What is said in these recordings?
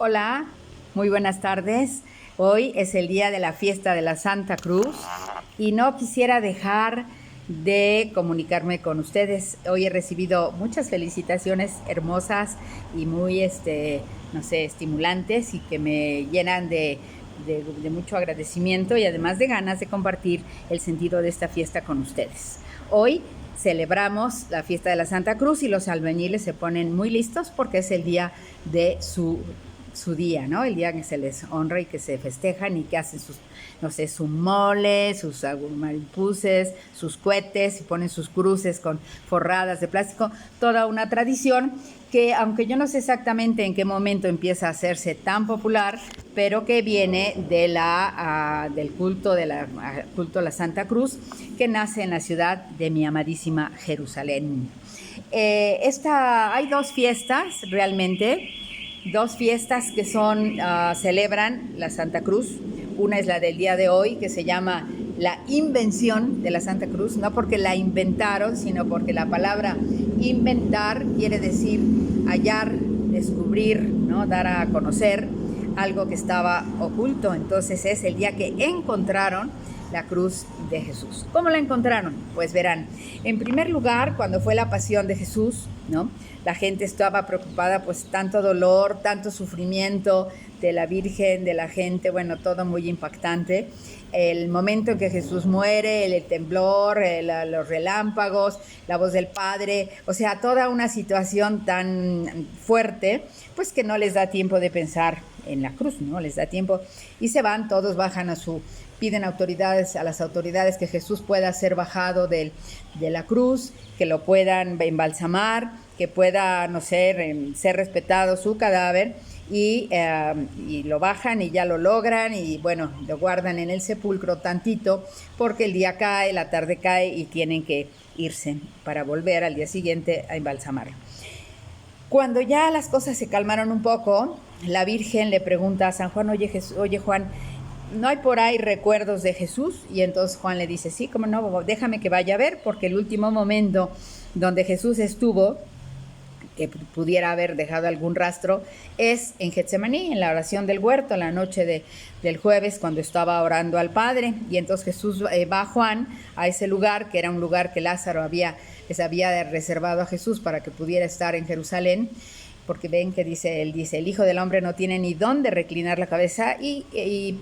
Hola, muy buenas tardes. Hoy es el día de la fiesta de la Santa Cruz y no quisiera dejar de comunicarme con ustedes. Hoy he recibido muchas felicitaciones hermosas y muy, no sé, estimulantes y que me llenan de mucho agradecimiento y además de ganas de compartir el sentido de esta fiesta con ustedes. Hoy celebramos la fiesta de la Santa Cruz y los albañiles se ponen muy listos porque es el día de su día, ¿no? El día que se les honra y que se festejan y que hacen sus, no sé, su mole, sus maripuces, sus cohetes y ponen sus cruces con forradas de plástico, toda una tradición que, aunque yo no sé exactamente en qué momento empieza a hacerse tan popular, pero que viene de del culto culto a la Santa Cruz, que nace en la ciudad de mi amadísima Jerusalén. Hay dos fiestas realmente, dos fiestas que celebran la Santa Cruz. Una es la del día de hoy, que se llama la invención de la Santa Cruz, no porque la inventaron, sino porque la palabra inventar quiere decir hallar, descubrir, ¿no? Dar a conocer algo que estaba oculto. Entonces es el día que encontraron la cruz de Jesús. ¿Cómo la encontraron? Pues verán, en primer lugar, cuando fue la pasión de Jesús, ¿no? La gente estaba preocupada, pues tanto dolor, tanto sufrimiento de la Virgen, de la gente, bueno, todo muy impactante. El momento en que Jesús muere, el temblor, los relámpagos, la voz del Padre, o sea, toda una situación tan fuerte, pues que no les da tiempo de pensar en la cruz, no les da tiempo, y se van, todos bajan piden a las autoridades que Jesús pueda ser bajado de la cruz, que lo puedan embalsamar, que pueda, no sé, ser respetado su cadáver, y lo bajan y ya lo logran y bueno, lo guardan en el sepulcro tantito porque el día cae, la tarde cae y tienen que irse para volver al día siguiente a embalsamarlo. Cuando ya las cosas se calmaron un poco, la Virgen le pregunta a San Juan, oye Juan, ¿no hay por ahí recuerdos de Jesús? Y entonces Juan le dice, sí, cómo no, déjame que vaya a ver, porque el último momento donde Jesús estuvo, que pudiera haber dejado algún rastro, es en Getsemaní, en la oración del huerto, la noche del jueves, cuando estaba orando al Padre. Y entonces Jesús va a Juan a ese lugar, que era un lugar que Lázaro les había reservado a Jesús para que pudiera estar en Jerusalén, porque ven que él dice, el Hijo del Hombre no tiene ni dónde reclinar la cabeza, y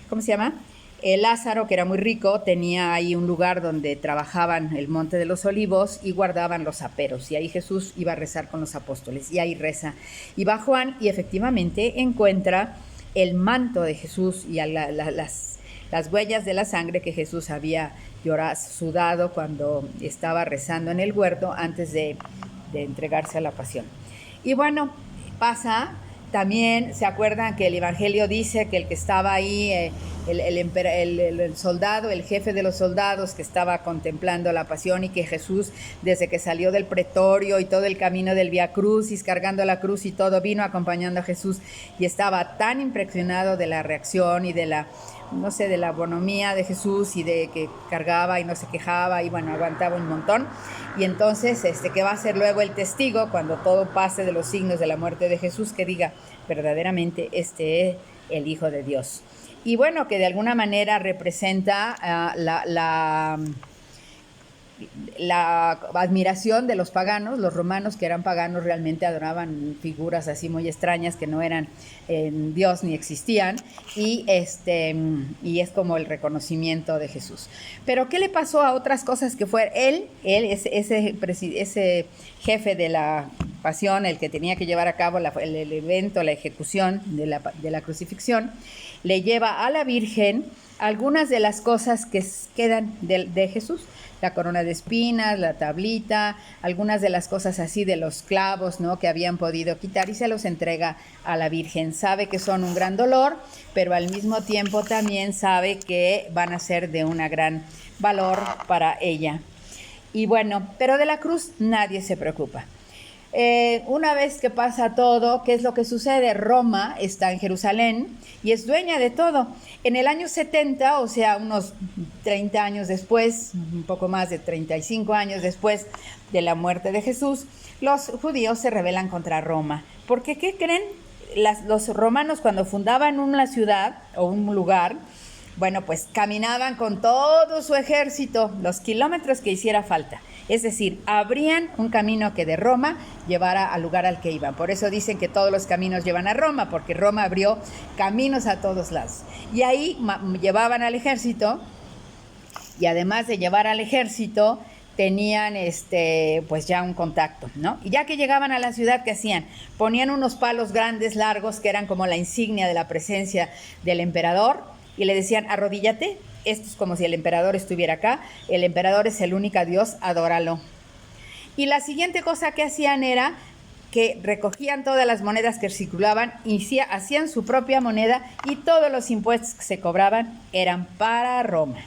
¿cómo se llama? Lázaro, que era muy rico, tenía ahí un lugar donde trabajaban el Monte de los Olivos y guardaban los aperos, y ahí Jesús iba a rezar con los apóstoles, y ahí reza. Y va Juan y efectivamente encuentra el manto de Jesús y las huellas de la sangre que Jesús había sudado cuando estaba rezando en el huerto antes de entregarse a la pasión. Y bueno, pasa, también se acuerdan que el Evangelio dice que el que estaba ahí, el soldado, el jefe de los soldados que estaba contemplando la pasión, y que Jesús, desde que salió del pretorio y todo el camino del Vía Crucis, cargando la cruz y todo, vino acompañando a Jesús y estaba tan impresionado de la reacción y de la, no sé, de la bonomía de Jesús y de que cargaba y no se quejaba y bueno, aguantaba un montón. Y entonces, que va a ser luego el testigo cuando todo pase de los signos de la muerte de Jesús, que diga, verdaderamente este es el Hijo de Dios. Y bueno, que de alguna manera representa la admiración de los paganos. Los romanos, que eran paganos, realmente adoraban figuras así muy extrañas que no eran Dios ni existían, y es como el reconocimiento de Jesús. Pero ¿qué le pasó a otras cosas que fue ese jefe de la pasión, el que tenía que llevar a cabo el evento, la ejecución de la crucifixión? Le lleva a la Virgen algunas de las cosas que quedan de Jesús, la corona de espinas, la tablita, algunas de las cosas así de los clavos, ¿no?, que habían podido quitar, y se los entrega a la Virgen. Sabe que son un gran dolor, pero al mismo tiempo también sabe que van a ser de un gran valor para ella. Y bueno, pero de la cruz nadie se preocupa. Una vez que pasa todo, ¿qué es lo que sucede? Roma está en Jerusalén y es dueña de todo. En el año 70, o sea, unos 30 años después, un poco más de 35 años después de la muerte de Jesús, los judíos se rebelan contra Roma. ¿Por qué? ¿Qué creen? los romanos cuando fundaban una ciudad o un lugar, bueno, pues caminaban con todo su ejército los kilómetros que hiciera falta. Es decir, abrían un camino que de Roma llevara al lugar al que iban. Por eso dicen que todos los caminos llevan a Roma, porque Roma abrió caminos a todos lados. Y ahí llevaban al ejército, y además de llevar al ejército, tenían pues ya un contacto, ¿no? Y ya que llegaban a la ciudad, ¿qué hacían? Ponían unos palos grandes, largos, que eran como la insignia de la presencia del emperador, y le decían, arrodíllate. Esto es como si el emperador estuviera acá. El emperador es el único Dios, adóralo. Y la siguiente cosa que hacían era que recogían todas las monedas que circulaban y hacían su propia moneda, y todos los impuestos que se cobraban eran para Roma.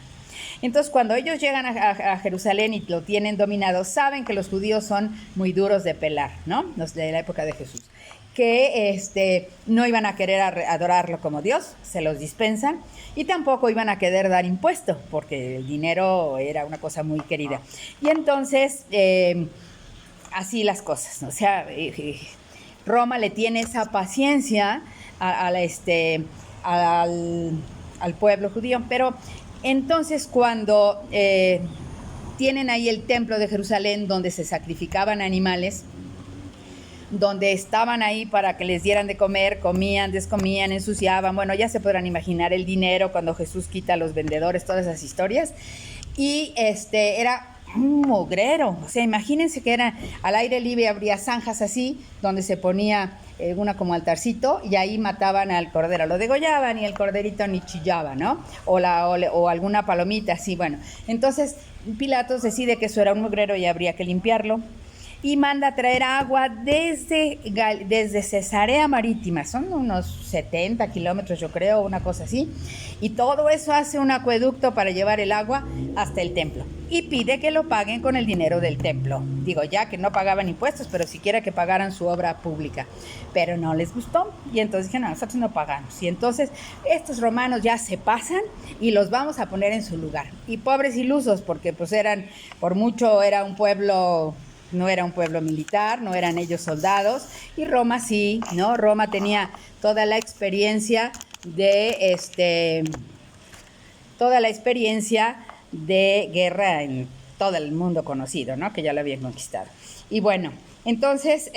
Entonces, cuando ellos llegan a Jerusalén y lo tienen dominado, saben que los judíos son muy duros de pelar, ¿no? Los de la época de Jesús. Que no iban a querer adorarlo como Dios, se los dispensan, y tampoco iban a querer dar impuesto, porque el dinero era una cosa muy querida. Y entonces, así las cosas, ¿no? O sea, Roma le tiene esa paciencia al pueblo judío, pero entonces cuando tienen ahí el templo de Jerusalén donde se sacrificaban animales, donde estaban ahí para que les dieran de comer, comían, descomían, ensuciaban, bueno, ya se podrán imaginar el dinero cuando Jesús quita a los vendedores, todas esas historias, y era un mugrero. O sea, imagínense que era al aire libre, habría zanjas así, donde se ponía una como altarcito, y ahí mataban al cordero, lo degollaban y el corderito ni chillaba, ¿no? O alguna palomita así, bueno. Entonces Pilatos decide que eso era un mugrero y habría que limpiarlo, y manda a traer agua desde Cesarea Marítima, son unos 70 kilómetros yo creo, una cosa así, y todo eso hace un acueducto para llevar el agua hasta el templo, y pide que lo paguen con el dinero del templo. Digo, ya que no pagaban impuestos, pero siquiera que pagaran su obra pública, pero no les gustó, y entonces dijeron, no, nosotros no pagamos, y entonces estos romanos ya se pasan y los vamos a poner en su lugar, y pobres ilusos, porque pues por mucho era un pueblo. No era un pueblo militar, no eran ellos soldados, y Roma sí, ¿no? Roma tenía toda la experiencia de guerra en todo el mundo conocido, ¿no? Que ya lo habían conquistado. Y bueno, entonces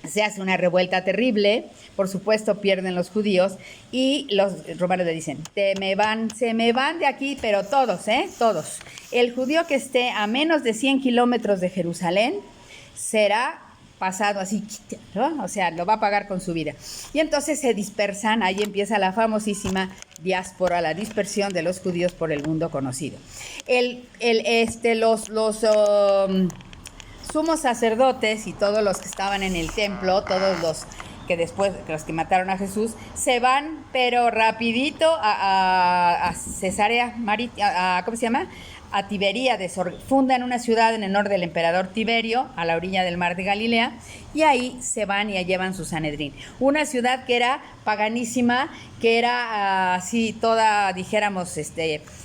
se hace una revuelta terrible, por supuesto pierden los judíos, y los romanos le dicen, se me van de aquí, pero todos, todos. El judío que esté a menos de 100 kilómetros de Jerusalén será pasado así, ¿no? O sea, lo va a pagar con su vida. Y entonces se dispersan, ahí empieza la famosísima diáspora, la dispersión de los judíos por el mundo conocido. Los sumos sacerdotes y todos los que estaban en el templo, todos los que después, los que mataron a Jesús, se van, pero rapidito a Cesarea Marítima, ¿cómo se llama? A Tiberíades, fundan una ciudad en honor del emperador Tiberio, a la orilla del mar de Galilea, y ahí se van y llevan su Sanedrín. Una ciudad que era paganísima, que era así toda, dijéramos,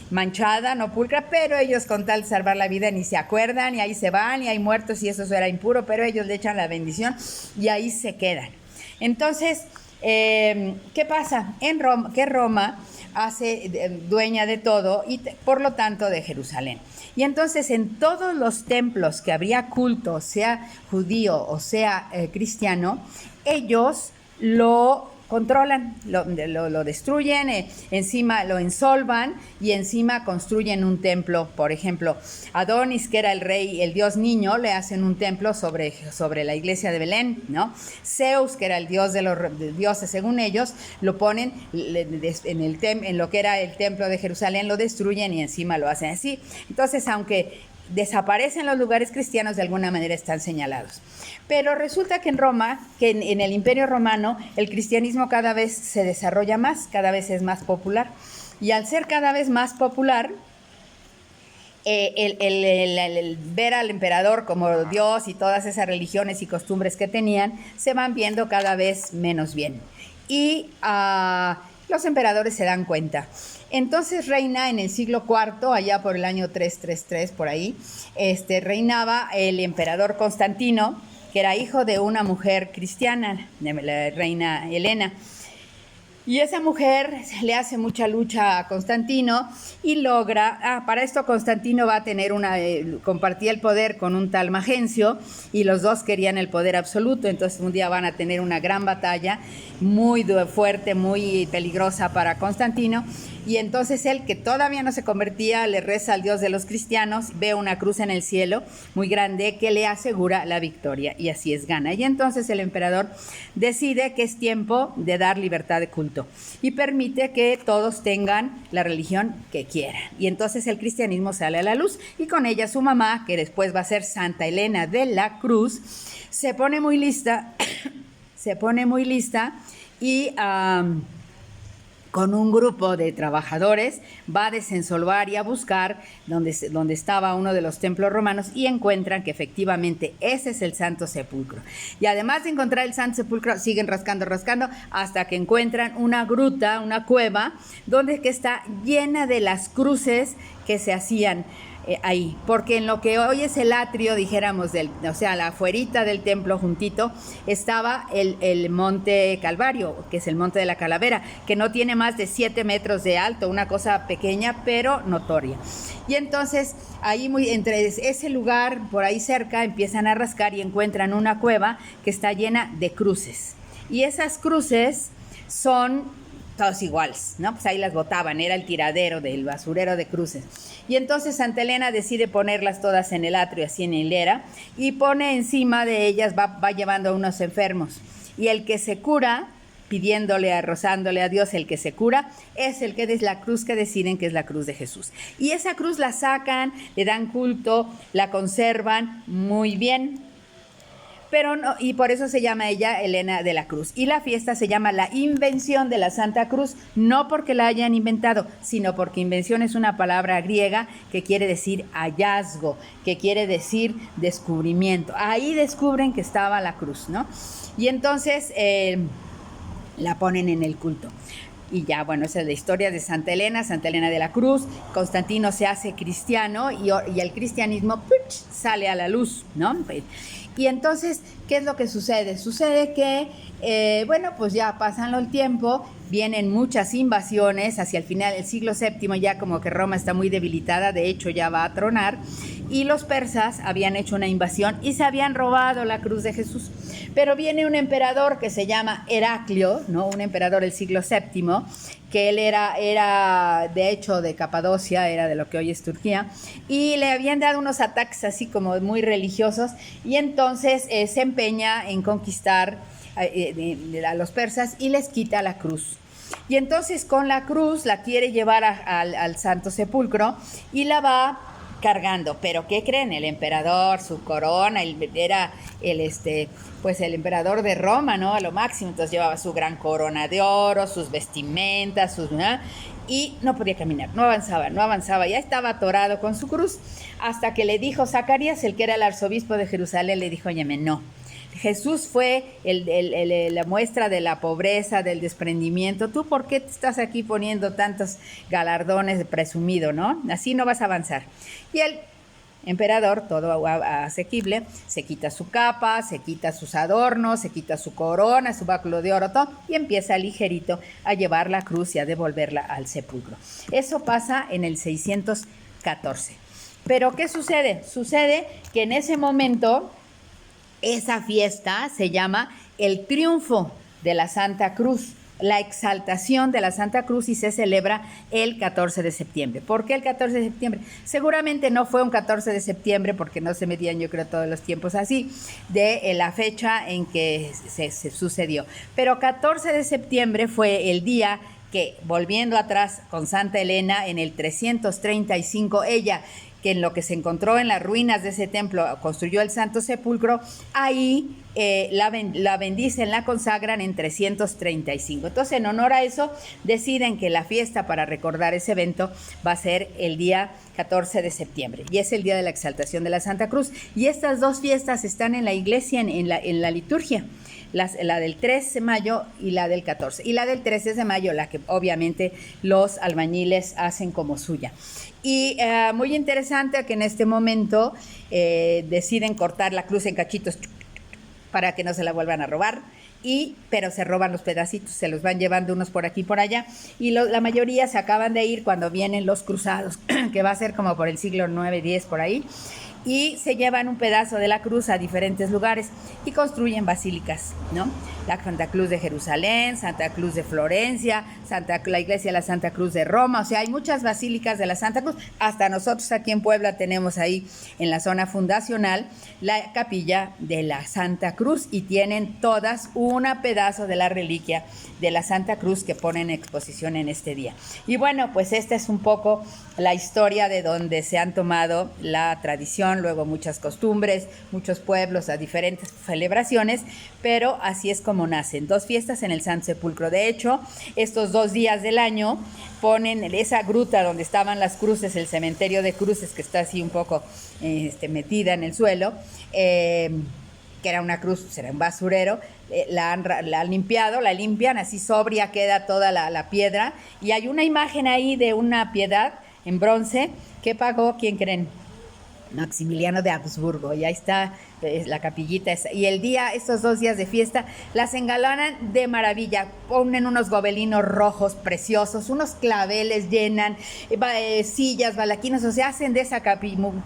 manchada, no pulcra, pero ellos con tal de salvar la vida ni se acuerdan, y ahí se van, y hay muertos, y eso era impuro, pero ellos le echan la bendición, y ahí se quedan. Entonces, ¿qué pasa? Que Roma hace dueña de todo y por lo tanto de Jerusalén. Y entonces en todos los templos que habría culto, sea judío o sea cristiano, ellos lo controlan, lo destruyen, encima lo ensolvan y encima construyen un templo. Por ejemplo, Adonis, que era el rey, el dios niño, le hacen un templo sobre la iglesia de Belén, ¿no? Zeus, que era el dios de los dioses según ellos, lo ponen en lo que era el templo de Jerusalén, lo destruyen y encima lo hacen así. Entonces, aunque desaparecen los lugares cristianos, de alguna manera están señalados. Pero resulta que en Roma, que en el Imperio Romano, el cristianismo cada vez se desarrolla más, cada vez es más popular. Y al ser cada vez más popular, el ver al emperador como Dios y todas esas religiones y costumbres que tenían, se van viendo cada vez menos bien. Y los emperadores se dan cuenta. Entonces reina en el siglo IV, allá por el año 333, por ahí, reinaba el emperador Constantino, que era hijo de una mujer cristiana, de la reina Helena. Y esa mujer le hace mucha lucha a Constantino y logra, para esto Constantino va a tener compartía el poder con un tal Magencio y los dos querían el poder absoluto, entonces un día van a tener una gran batalla muy fuerte, muy peligrosa para Constantino. Y entonces él, que todavía no se convertía, le reza al Dios de los cristianos, ve una cruz en el cielo muy grande que le asegura la victoria, y así es, gana. Y entonces el emperador decide que es tiempo de dar libertad de culto y permite que todos tengan la religión que quieran. Y entonces el cristianismo sale a la luz, y con ella su mamá, que después va a ser Santa Elena de la Cruz, se pone muy lista, y con un grupo de trabajadores va a desensolvar y a buscar donde estaba uno de los templos romanos, y encuentran que efectivamente ese es el Santo Sepulcro. Y además de encontrar el Santo Sepulcro, siguen rascando hasta que encuentran una gruta, una cueva, que está llena de las cruces que se hacían ahí, porque en lo que hoy es el atrio, dijéramos, la afuerita del templo juntito, estaba el monte Calvario, que es el monte de la Calavera, que no tiene más de 7 metros de alto, una cosa pequeña pero notoria. Y entonces ahí entre ese lugar, por ahí cerca, empiezan a rascar y encuentran una cueva que está llena de cruces, y esas cruces son todos iguales, ¿no? Pues ahí las botaban, era el tiradero del basurero de cruces. Y entonces Santa Elena decide ponerlas todas en el atrio, así en hilera, y pone encima de ellas, va llevando a unos enfermos. Y el que se cura, rozándole a Dios, el que se cura, es el que es la cruz que deciden que es la cruz de Jesús. Y esa cruz la sacan, le dan culto, la conservan muy bien. Pero no, y por eso se llama ella Elena de la Cruz. Y la fiesta se llama la Invención de la Santa Cruz, no porque la hayan inventado, sino porque invención es una palabra griega que quiere decir hallazgo, que quiere decir descubrimiento. Ahí descubren que estaba la cruz, ¿no? Y entonces la ponen en el culto. Y ya, bueno, esa es la historia de Santa Elena de la Cruz. Constantino se hace cristiano y el cristianismo sale a la luz, ¿no? Y entonces, ¿qué es lo que sucede? Sucede que, pues ya pasando el tiempo, vienen muchas invasiones hacia el final del siglo VII, ya como que Roma está muy debilitada, de hecho ya va a tronar, y los persas habían hecho una invasión y se habían robado la cruz de Jesús. Pero viene un emperador que se llama Heraclio, ¿no? Un emperador del siglo VII, que él era de hecho de Capadocia, era de lo que hoy es Turquía, y le habían dado unos ataques así como muy religiosos, y entonces se empeña en conquistar a los persas y les quita la cruz. Y entonces con la cruz la quiere llevar al Santo Sepulcro y la va cargando. Pero ¿qué creen? El emperador, su corona, era el emperador de Roma, ¿no? A lo máximo. Entonces llevaba su gran corona de oro, sus vestimentas, y no podía caminar, no avanzaba, ya estaba atorado con su cruz, hasta que le dijo Zacarías, el que era el arzobispo de Jerusalén, le dijo: óyeme, no. Jesús fue la muestra de la pobreza, del desprendimiento. ¿Tú por qué te estás aquí poniendo tantos galardones de presumido, no? Así no vas a avanzar. Y el emperador, todo asequible, se quita su capa, se quita sus adornos, se quita su corona, su báculo de oro, todo, y empieza ligerito a llevar la cruz y a devolverla al sepulcro. Eso pasa en el 614. Pero ¿qué sucede? Sucede que en ese momento esa fiesta se llama el triunfo de la Santa Cruz, la exaltación de la Santa Cruz, y se celebra el 14 de septiembre. ¿Por qué el 14 de septiembre? Seguramente no fue un 14 de septiembre, porque no se medían, yo creo, todos los tiempos así, de la fecha en que se sucedió. Pero 14 de septiembre fue el día que, volviendo atrás con Santa Elena, en el 335, ella, que en lo que se encontró en las ruinas de ese templo construyó el Santo Sepulcro, ahí la bendicen, la consagran en 335. Entonces, en honor a eso, deciden que la fiesta para recordar ese evento va a ser el día 14 de septiembre, y es el día de la exaltación de la Santa Cruz. Y estas dos fiestas están en la iglesia, en la liturgia. La del 3 de mayo y la del 14. Y la del 13 de mayo, la que obviamente los albañiles hacen como suya. Y muy interesante que en este momento deciden cortar la cruz en cachitos, para que no se la vuelvan a robar. Pero se roban los pedacitos, se los van llevando unos por aquí y por allá, y la mayoría se acaban de ir cuando vienen los cruzados, que va a ser como por el siglo 9, 10 por ahí, y se llevan un pedazo de la cruz a diferentes lugares y construyen basílicas, ¿no? La Santa Cruz de Jerusalén, Santa Cruz de Florencia, la iglesia de la Santa Cruz de Roma, o sea, hay muchas basílicas de la Santa Cruz. Hasta nosotros aquí en Puebla tenemos ahí en la zona fundacional la capilla de la Santa Cruz, y tienen todas un pedazo de la reliquia de la Santa Cruz que ponen en exposición en este día. Y bueno, pues esta es un poco la historia de donde se han tomado la tradición, luego muchas costumbres, muchos pueblos a diferentes celebraciones, pero así es como nacen. 2 fiestas en el Santo Sepulcro. De hecho, estos 2 días del año ponen esa gruta donde estaban las cruces, el cementerio de cruces, que está así un poco metida en el suelo, que era una cruz, era un basurero, la han limpiado, la limpian, así sobria queda toda la piedra, y hay una imagen ahí de una piedad en bronce que pagó, ¿quién creen? Maximiliano de Habsburgo, y ahí está la capillita esa. Y estos 2 días de fiesta, las engalanan de maravilla, ponen unos gobelinos rojos preciosos, unos claveles, llenan sillas, balaquinos, o sea, hacen de esa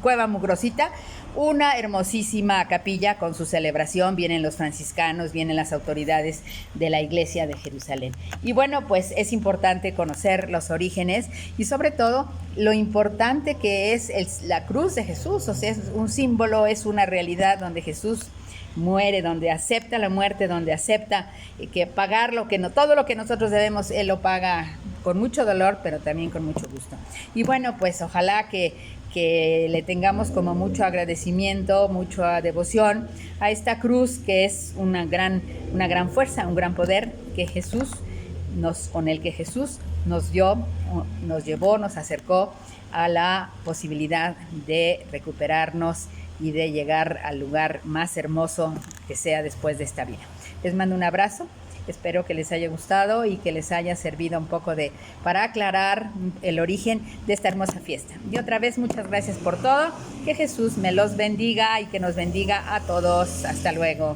cueva mugrosita una hermosísima capilla con su celebración. Vienen los franciscanos, vienen las autoridades de la iglesia de Jerusalén. Y bueno, pues es importante conocer los orígenes y sobre todo lo importante que es la cruz de Jesús. O sea, es un símbolo, es una realidad donde Jesús muere, donde acepta la muerte, donde acepta que pagar todo lo que nosotros debemos, Él lo paga con mucho dolor, pero también con mucho gusto. Y bueno, pues ojalá que le tengamos como mucho agradecimiento, mucha devoción a esta cruz, que es una gran fuerza, un gran poder con el que Jesús nos llevó, nos acercó a la posibilidad de recuperarnos y de llegar al lugar más hermoso que sea después de esta vida. Les mando un abrazo. Espero que les haya gustado y que les haya servido un poco para aclarar el origen de esta hermosa fiesta. Y otra vez, muchas gracias por todo. Que Jesús me los bendiga y que nos bendiga a todos. Hasta luego.